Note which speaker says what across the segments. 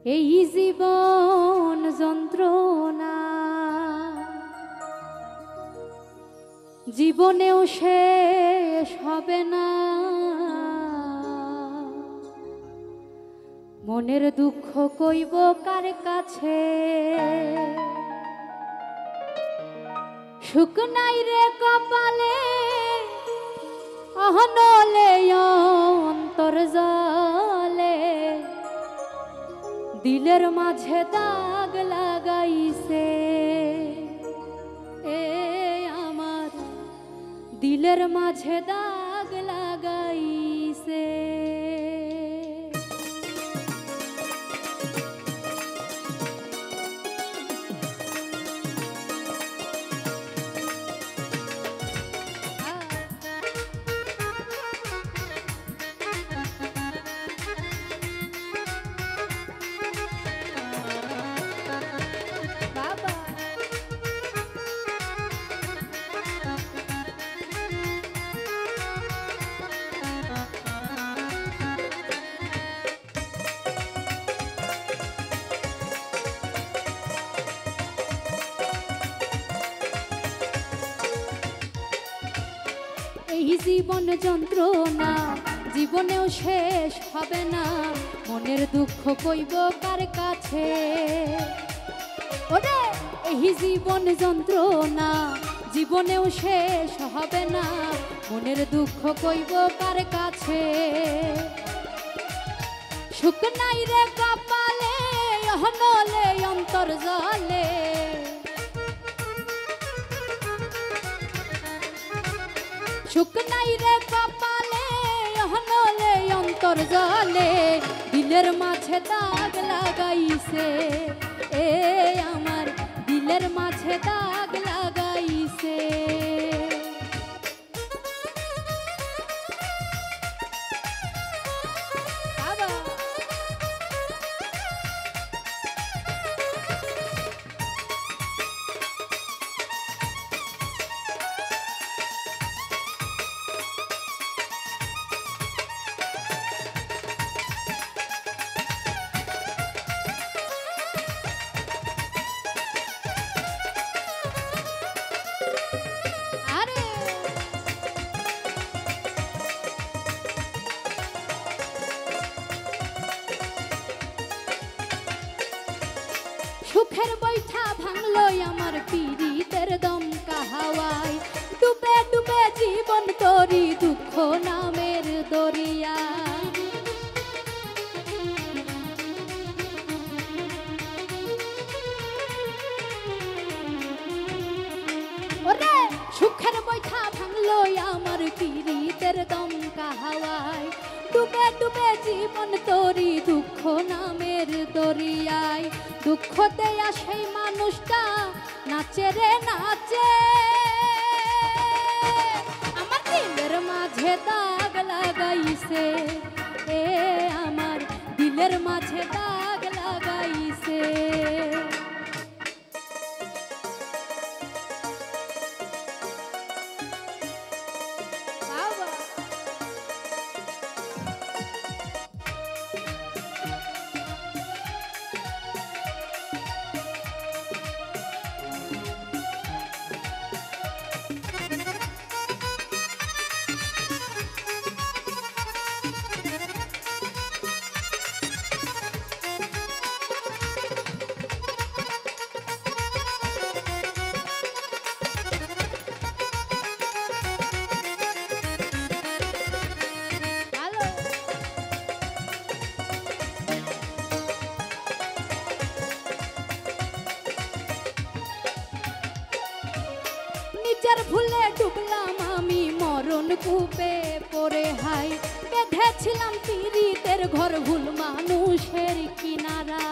Speaker 1: এই জীবন যন্ত্রণা জীবনেও শেষ হবে না। মনের দুঃখ কইব কার কাছে, সুখ নাই রে কপালে, অহনলে অন্তর জলে, দিলের মাঝে দাগ লাগাইছে এ আমার, দিলের মাঝে দাগ লাগাইছে। এই জীবন যন্ত্রণা জীবনেও শেষ হবে না। মনের দুঃখ কইব কার কাছে, ওরে এই জীবন যন্ত্রণা জীবনেও শেষ হবে না। মনের দুঃখ কইব কার কাছে, সুখ নাই রে কপালে, অহনলে অন্তর জলে, সুখ নাই রে কপালে, অহনলে অন্তর জলে, দিলের মাঝে দাগ লাগাইছে এ আমার, দিলের মাঝে দাগ লাগাইছে। সুখের বৈঠা ভাঙলো আমার পীড়িতের দমকা হাওয়ায়, ডুবে ডুবে জীবন তরি দুঃখ নামের দরিয়া। ওরে সুখের বৈঠা ভাঙলো আমার পীড়িতের দমকা হাওয়ায়, ডুবে ডুবে জীবন তরি দুঃখ নামের দরিয়ায়। দুঃখ দেয়া সেই মানুষটা নাচে রে নাচে, আমার দিলের মাঝে দাগ লাগাইছে এ আমার, দিলের মাঝে দাগ লাগাইছে। নিজের ভুলে ডুবলাম আমি মরণ কূপে পড়ে, হাই বেঁধেছিলাম পীড়িতের ঘর ভুল মানুষের কিনারা।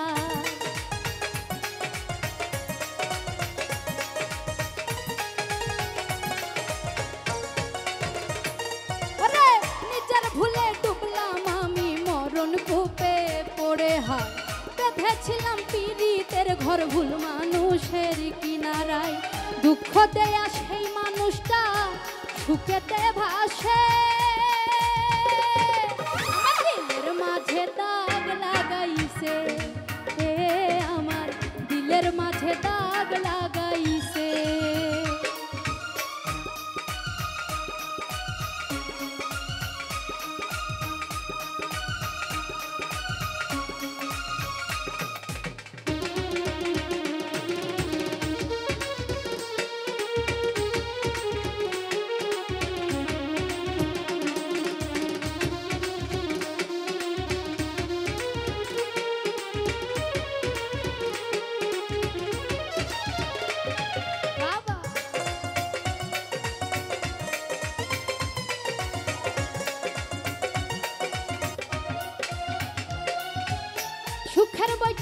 Speaker 1: ওরে নিজের ভুলে ডুবলাম আমি মরণ কূপে পড়ে, হাই বেঁধেছিলাম পীড়িতের ঘর ভুল মানুষের কিনারায়। দুঃখ দেয়া সেই মানুষটা সুখেতে ভাসে, দিলের মাঝে দাগ লাগাইছে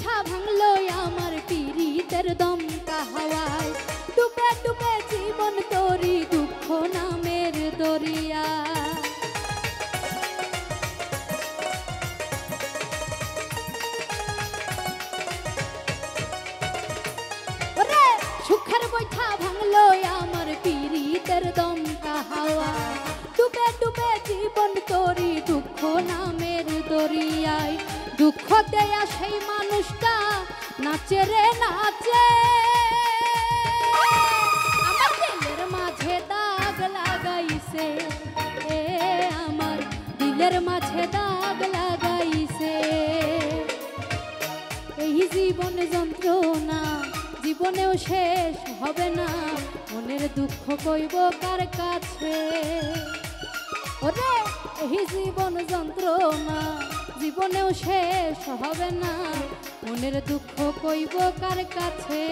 Speaker 1: বৈঠা ভাঙলো আমার পীড়িতের দমকা হাওয়ায় ডুবে ডুবে জীবন তোরি দুঃখ নামের দরিয়া সুখের বৈঠা ভাঙলো আমার পীড়িতের দমকা হাওয়া ডুবে ডুবে জীবন তোরি দুঃখ নামের দরিয়ায় দুঃখ দেয়া সেই মানুষটা নাচে রে নাচে আমার দিলের মাঝে দাগ লাগাইছে আমার দিলের মাঝে দাগ লাগাইছে এই জীবন যন্ত্রণা জীবনেও শেষ হবে না মনের দুঃখ কইব কার কাছে ওরে এই জীবন যন্ত্রণা জীবনেও শেষ হবে না মনের দুঃখ কইব কার কাছে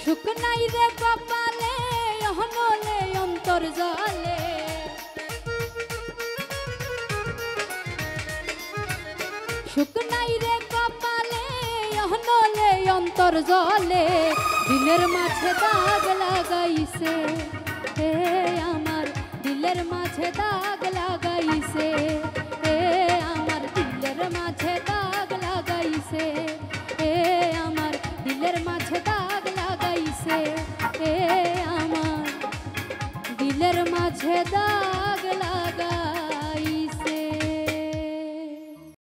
Speaker 1: সুখ নাই রে কপালে অহনলে অন্তর জলে সুখ নাই রে কপালে অহনলে অন্তর জলে দিলের মাঝে দাগ লাগাইছে আমার দিলের মাঝে দাগ লাগাইছে আমার দিলের মাঝে দাগ লাগাইছে আমার দিলের মাঝে দাগ লাগাইছে আমার দিলের মাঝে দাগ